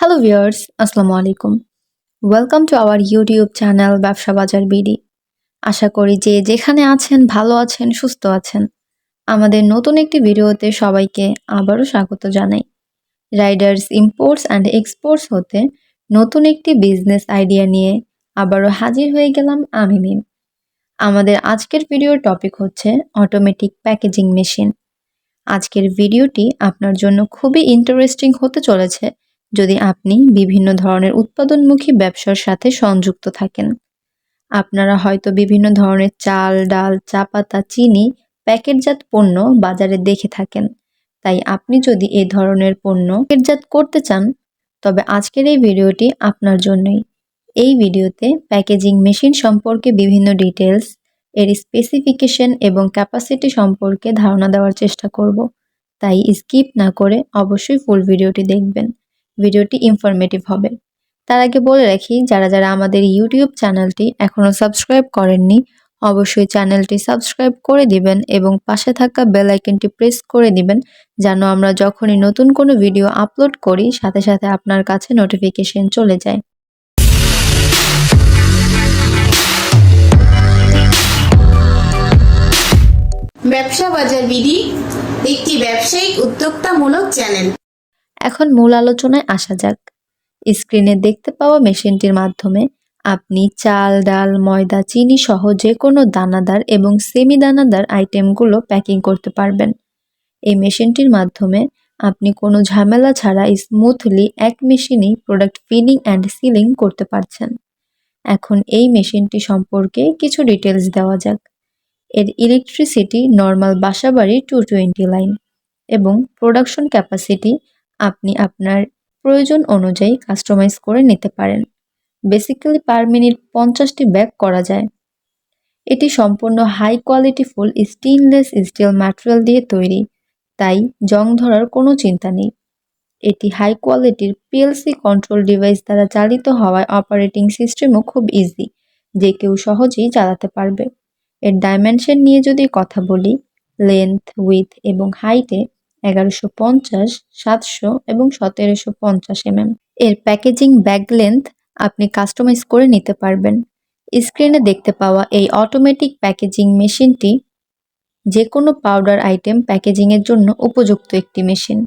Hello viewers, আসসালামু আলাইকুম। Welcome to our YouTube channel ব্যবসা বাজার বিডি। আশা করি যে যেখানে আছেন ভালো আছেন, সুস্থ আছেন। আমাদের নতুন একটি ভিডিওতে সবাইকে আবারও স্বাগত জানাই। রাইডার্স ইম্পোর্টস অ্যান্ড এক্সপোর্টস হতে নতুন একটি বিজনেস আইডিয়া নিয়ে আবারও হাজির হয়ে গেলাম আমি মিম। আমাদের আজকের ভিডিওর টপিক হচ্ছে অটোমেটিক প্যাকেজিং মেশিন। আজকের ভিডিওটি আপনার জন্য খুবই ইন্টারেস্টিং হতে চলেছে যদি আপনি বিভিন্ন ধরনের উৎপাদনমুখী ব্যবসার সাথে সংযুক্ত থাকেন। আপনারা হয়তো বিভিন্ন ধরনের চাল, ডাল, চা পাতা, চিনি, প্যাকেটজাত পণ্য বাজারে দেখে থাকেন। তাই আপনি যদি এই ধরনের পণ্য প্যাকেটজাত করতে চান, তবে আজকের এই ভিডিওটি আপনার জন্যই। এই ভিডিওতে প্যাকেজিং মেশিন সম্পর্কে বিভিন্ন ডিটেলস, এর স্পেসিফিকেশন এবং ক্যাপাসিটি সম্পর্কে ধারণা দেওয়ার চেষ্টা করব। তাই স্কিপ না করে অবশ্যই ফুল ভিডিওটি দেখবেন। ভিডিওটি ইনফরমেটিভ হবে। তার আগে বলে রাখি, যারা আমাদের ইউটিউব চ্যানেলটি এখনও সাবস্ক্রাইব করেননি, অবশ্যই চ্যানেলটি সাবস্ক্রাইব করে দিবেন এবং পাশে থাকা বেল আইকনটি প্রেস করে দিবেন, যেন আমরা যখনই নতুন কোনো ভিডিও আপলোড করি সাথে সাথে আপনার কাছে নোটিফিকেশন চলে যায়। ব্যবসা বাজার বিডি একটি ব্যবসায়িক উদ্যোক্তামূলক চ্যানেল। এখন মূল আলোচনায় আসা যাক। স্ক্রিনে দেখতে পাওয়া মেশিনটির মাধ্যমে আপনি চাল, ডাল, ময়দা, চিনি সহ যে কোনো দানাদার এবং সেমি দানাদার আইটেমগুলো প্যাকিং করতে পারবেন। এই মেশিনটির মাধ্যমে আপনি কোনো ঝামেলা ছাড়া স্মুথলি এক মেশিনেই প্রোডাক্ট ফিলিং অ্যান্ড সিলিং করতে পারছেন। এখন এই মেশিনটি সম্পর্কে কিছু ডিটেলস দেওয়া যাক। এর ইলেকট্রিসিটি নর্মাল বাসাবাড়ি 220 লাইন এবং প্রোডাকশন ক্যাপাসিটি আপনি আপনার প্রয়োজন অনুযায়ী কাস্টমাইজ করে নিতে পারেন। বেসিক্যালি পার মিনিট 50টি ব্যাগ করা যায়। এটি সম্পূর্ণ high quality full stainless steel material দিয়ে তৈরি, তাই জং ধরার কোনো চিন্তা নেই। এটি হাই কোয়ালিটির পিএলসি কন্ট্রোল ডিভাইস দ্বারা চালিত হওয়ায় অপারেটিং সিস্টেমও খুব ইজি, যে কেউ সহজেই চালাতে পারবে। এর ডাইমেনশন নিয়ে যদি কথা বলি, লেন্থ, উইথ এবং হাইটে 1150, 700 এবং 1750 mm। এর প্যাকেজিং ব্যাগ লেন্থ আপনি কাস্টমাইজ করে নিতে পারবেন। স্ক্রিনে দেখতে পাওয়া এই অটোমেটিক প্যাকেজিং মেশিনটি যে কোনো পাউডার আইটেম প্যাকেজিংয়ের জন্য উপযুক্ত একটি মেশিন।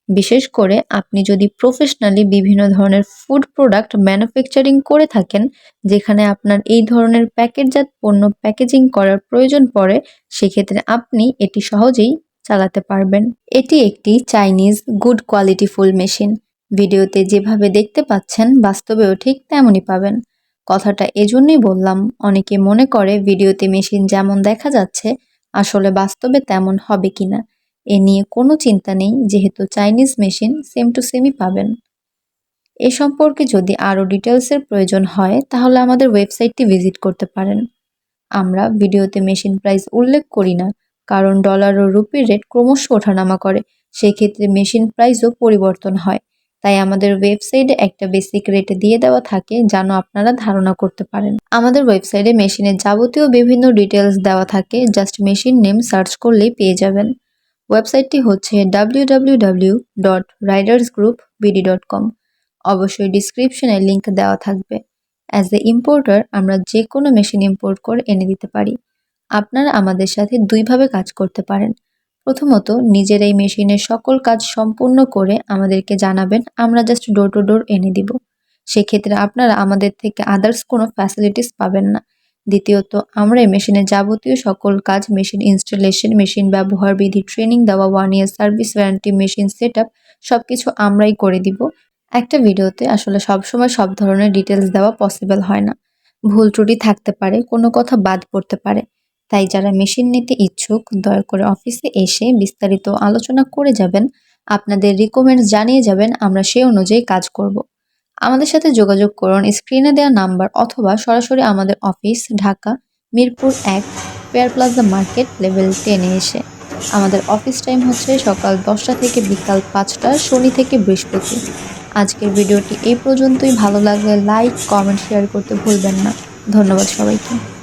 বিশেষ করে আপনি যদি প্রফেশনালি বিভিন্ন ধরনের ফুড প্রোডাক্ট ম্যানুফ্যাকচারিং করে থাকেন, যেখানে আপনার এই ধরনের প্যাকেটজাত পণ্য প্যাকেজিং করার প্রয়োজন পড়ে, সেক্ষেত্রে আপনি এটি সহজেই চালাতে পারবেন। এটি একটি Chinese good quality full machine. ভিডিওতে যেভাবে দেখতে পাচ্ছেন বাস্তবেও ঠিক তেমনই পাবেন। কথাটা এজন্যই বললাম, অনেকে মনে করে ভিডিওতে মেশিন যেমন দেখা যাচ্ছে আসলে বাস্তবে তেমন হবে কিনা। এ নিয়ে কোনো চিন্তা নেই, যেহেতু চাইনিজ মেশিন সেম টু সেমই পাবেন। এ সম্পর্কে যদি আরও ডিটেলসের প্রয়োজন হয় তাহলে আমাদের ওয়েবসাইটটি ভিজিট করতে পারেন। আমরা ভিডিওতে মেশিন প্রাইস উল্লেখ করি না, কারণ ডলার ও রুপির রেট ক্রমশ ওঠানামা করে, সেক্ষেত্রে মেশিন প্রাইসও পরিবর্তন হয়। তাই আমাদের ওয়েবসাইটে একটা বেসিক রেটে দিয়ে দেওয়া থাকে, যেন আপনারা ধারণা করতে পারেন। আমাদের ওয়েবসাইটে মেশিনের যাবতীয় বিভিন্ন ডিটেলস দেওয়া থাকে, জাস্ট মেশিন নেম সার্চ করলেই পেয়ে যাবেন। ওয়েবসাইটটি হচ্ছে www.ridersgroupbd.com। অবশ্যই ডিসক্রিপশনে লিংক দেওয়া থাকবে। অ্যাজ এ ইম্পোর্টার আমরা যে কোনো মেশিন ইম্পোর্ট করে এনে দিতে পারি। আপনারা আমাদের সাথে দুইভাবে কাজ করতে পারেন। প্রথমত, নিজের এই মেশিনের সকল কাজ সম্পূর্ণ করে আমাদেরকে জানাবেন, আমরা জাস্ট ডোর টু ডোর এনে দিব। সেক্ষেত্রে আপনারা আমাদের থেকে আদার্স কোনো ফ্যাসিলিটিস পাবেন না। দ্বিতীয়ত, আমরা এই মেশিনের যাবতীয় সকল কাজ, মেশিন ইনস্টলেশন, মেশিন ব্যবহার বিধি, ট্রেনিং দেওয়া, 1 year service warranty, machine set up সবকিছু আমরাই করে দিব। একটা ভিডিওতে আসলে সবসময় সব ধরনের ডিটেলস দেওয়া পসিবল হয় না, ভুল ত্রুটি থাকতে পারে, কোনো কথা বাদ পড়তে পারে। তাই যারা মেশিন নিতে ইচ্ছুক দয়া করে অফিসে এসে বিস্তারিত আলোচনা করে যাবেন, আপনাদের রিকমেন্ডস জানিয়ে যাবেন, আমরা সেই অনুযায়ী কাজ করব। আমাদের সাথে যোগাযোগ করুন স্ক্রিনে দেওয়া নাম্বার অথবা সরাসরি আমাদের office Dhaka Mirpur 1 Fair Plaza market level 10-এ এসে। আমাদের অফিস টাইম হচ্ছে সকাল 10টা থেকে বিকাল 5টা, শনি থেকে বৃহস্পতি। আজকের ভিডিওটি এই পর্যন্তই। ভালো লাগলে লাইক, কমেন্ট, শেয়ার করতে ভুলবেন না। ধন্যবাদ সবাইকে।